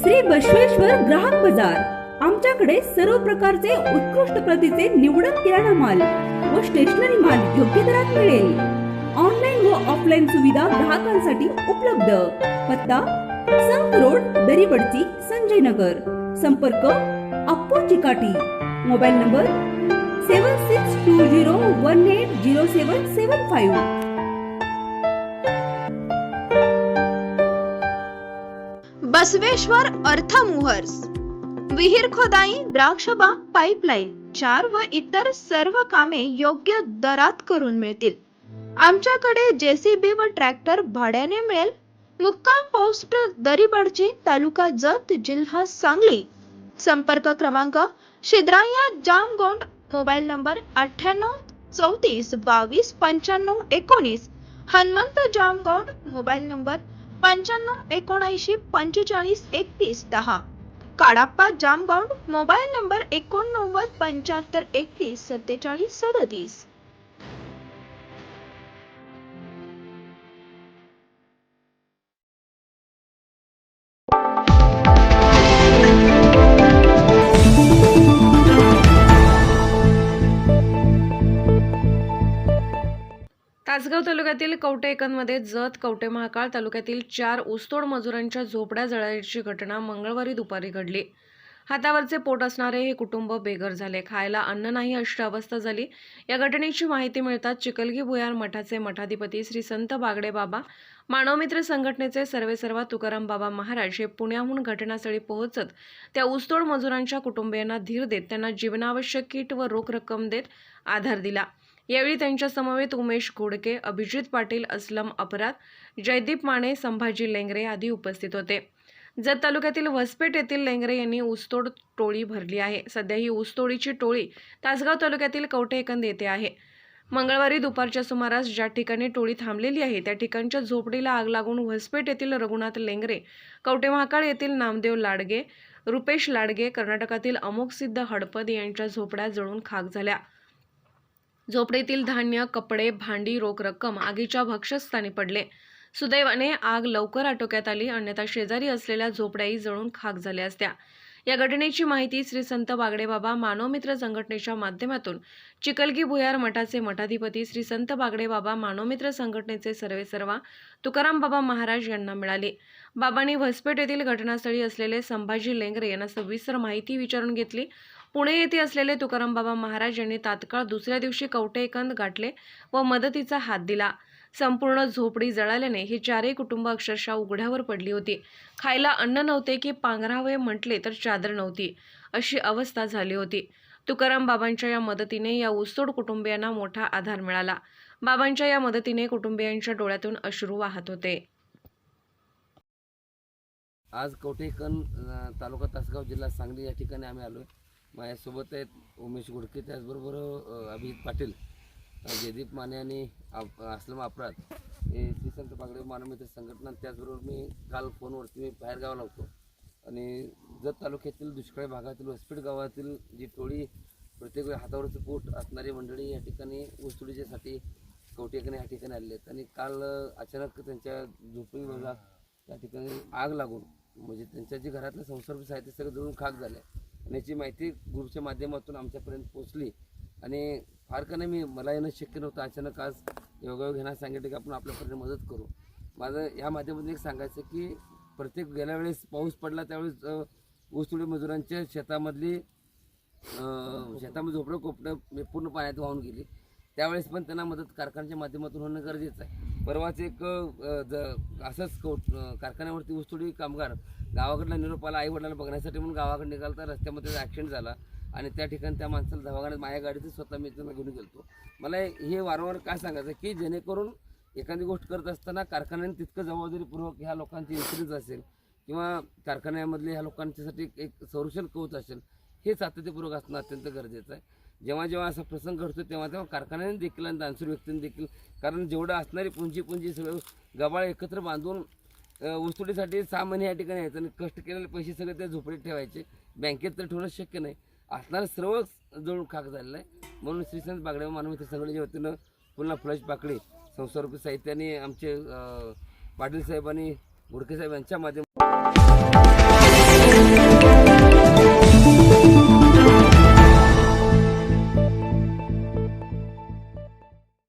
श्री बसवेश्वर ग्राहक बाजार। आमच्याकडे सर्व प्रकारचे उत्कृष्ट प्रतीचे निवडक किराणा माल व स्टेशनरी माल योग्य दरात मिळेल। ऑनलाईन व ऑफलाईन सुविधा ग्राहकांसाठी उपलब्ध। पत्ता संत रोड, दरीबडची, संजय नगर। संपर्क अप्पू चिकाटी। Mobile number 7620180775। बसवेश्वर अर्थ मुहर्स, विहीर खोदाई, द्राक्षबाग, पाईपलाईन, 4 व इतर सर्व कामे योग्य दरात करून मिळतील। आमच्याकडे जेसीबी व ट्रॅक्टर भाड्याने मिळेल। मुक्काम पोस्ट दरीबडची, तालुका जत, जिल्हा सांगली। संपर्क क्रमांक Shidraya Jamgond. Mobile number 9834222519। Hanumant Jamgond. Mobile number 9579454110। Kadappa Jamgond. Mobile number 8975314737। Tasgaon तालुक्यातील कवठेकणमध्ये जत कवठे महाकाळ तालुक्यातील 4 ऊसतोड मजुरांच्या झोपड्या जळाल्याची घटना मंगळवारी दुपारी घडली। हातावरचे पोट असणारे हे कुटुंब बेघर झाले, खायला अन्न नाही अशी अवस्था झाली। या घटनेची माहिती मिळताच चिकलगी भुयार मठाचे मठाधिपती श्री संत बागडे बाबा, मानवमित्र संघटनेचे सर्वेसर्वा तुकाराम बाबा महाराज हे पुण्याहून घटनास्थळी पोहोचत त्या ऊसतोड मजुरांच्या कुटुंबियांना धीर देत त्यांना जीवनावश्यक किट व रोख रक्कम देत आधार दिला। यावेळी त्यांच्या समवेत उमेश घोडके, अभिजित पाटील, असलम अपराध, जयदीप माने, संभाजी लेंगरे आदी उपस्थित होते। जत तालुक्यातील वसपेट येथील लेंगरे यांनी ऊसतोड टोळी भरली आहे। सध्या ही ऊसतोडीची टोळी तासगाव तालुक्यातील कवठेकण येथे आहे। मंगळवारी दुपारच्या सुमारास ज्या ठिकाणी टोळी थांबलेली आहे त्या ठिकाणच्या झोपडीला आग लागून वसपेट येथील रघुनाथ लेंगरे, कवठे महाकाळ येथील नामदेव लाडगे, रुपेश लाडगे, कर्नाटकातील अमोक सिद्ध हडपद यांच्या झोपड्या जळून खाक झाल्या। झोपडीतील धान्य, कपडे, भांडी, रोख रक्कम आगीच्या भक्षस्थानी पडले। सुदैवाने आग लवकर आटोक्यात आली, अन्यथा शेजारी असलेल्या झोपड्याही जळून खाक झाल्या असत्या। या घटनेची माहिती श्री संत बागडे बाबा मानवमित्र संघटनेच्या माध्यमातून चिकलगी भुयार मठाचे मठाधिपती श्री संत बागडे बाबा मानवमित्र संघटनेचे सर्वेसर्वा तुकाराम बाबा महाराज यांना मिळाली। बाबांनी वसपेट येथील घटनास्थळी असलेले संभाजी लेंगरे यांना सविस्तर माहिती विचारून घेतली। पुणे येथे असलेले तुकाराम बाबा महाराज यांनी तात्काळ दुसऱ्या दिवशी कवठेकण गाठले व मदतीचा हात दिला। संपूर्ण झोपडी जळाल्याने ही 4ही कुटुंब अक्षरशः उघड्यावर पडली होती। खायला अन्न नव्हते की पांघरावे म्हटले तर चादर नव्हती अशी अवस्था झाली होती। तुकाराम बाबांच्या या मदतीने या ऊसतोड कुटुंबियांना मोठा आधार मिळाला। बाबांच्या या मदतीने कुटुंबियांच्या डोळ्यातून अश्रू वाहत होते। आज कवठेकण तालुका तासगाव जिल्हा सांगली या ठिकाणी आम्ही आलोय। माझ्यासोबत आहेत उमेश घोडके, त्याचबरोबर अभिजित पाटील, जयदीप माने आणि असलम अपराध हे श्री संत बागडे मानवमित्र संघटना। त्याचबरोबर मी काल फोनवरती बाहेर गावाला होतो आणि जत तालुक्यातील दुष्काळी भागातील वसपेट गावातील जी टोळी प्रत्येक हातावरचं पोट असणारी मंडळी या ठिकाणी ऊसतोडीच्यासाठी कवठेकण या ठिकाणी आलेले आहेत आणि काल अचानक त्यांच्या झोपडीला त्या ठिकाणी आग लागून म्हणजे त्यांच्या जे घरातलं संसार साहित्य सगळं जळून खाक झालं आहे। आणि याची माहिती ग्रुपच्या माध्यमातून आमच्यापर्यंत पोहोचली आणि फार का नाही मला येणं शक्य नव्हतं। अचानक आज योगायोग घेण्यास सांगितलं की आपण आपल्यापर्यंत मदत करू। माझं ह्या माध्यमातून एक सांगायचं की प्रत्येक गेल्या वेळेस पाऊस पडला त्यावेळेस ऊसतोडी मजुरांच्या शेतामध्ये झोपडं कोपडं पूर्ण पाण्यात वाहून गेली। त्यावेळेस पण त्यांना मदत कारखान्याच्या माध्यमातून होणं गरजेचं आहे। परवाच एक असंच कारखान्यावरती ऊसतोडी कामगार गावाकडला निरोपाला आई वडिलांना बघण्यासाठी म्हणून गावाकडे निघालता रस्त्यामध्ये ॲक्सिडेंट झाला आणि त्या ठिकाणी त्या माणसाला दवाखान्यात माझ्या गाडीतून स्वतः मी त्यांना घेऊन गेलो। मला हे वारंवार काय सांगायचं की जेणेकरून एखादी गोष्ट करत असताना कारखान्याने तितकं जबाबदारीपूर्वक ह्या लोकांची इन्शुरन्स असेल किंवा कारखान्यामधले ह्या लोकांच्यासाठी एक संरक्षण कवच असेल हे सातत्यपूर्वक असणं अत्यंत गरजेचं आहे। जेव्हा जेव्हा असा प्रसंग घडतो तेव्हा कारखान्याने देखील आणि दानशूर व्यक्तींनी देखील, कारण जेवढं असणारी पुंजी सगळं गबाळ एकत्र बांधून ऊसतोडीसाठी 6 महिने या ठिकाणी यायचं आणि कष्ट केलेले पैसे सगळे त्या झोपडीत ठेवायचे, बँकेत तर ठेवणं शक्य नाही। असणारं सर्व जळून खाक झालेलं आहे। म्हणून श्री संत बागडे मानवमित्र संघटनेच्या वतीनं पुन्हा फ्लश पाकळी संसारूपी साहित्याने आमचे पाटील साहेब आणि घोडके साहेब यांच्या माध्यमातून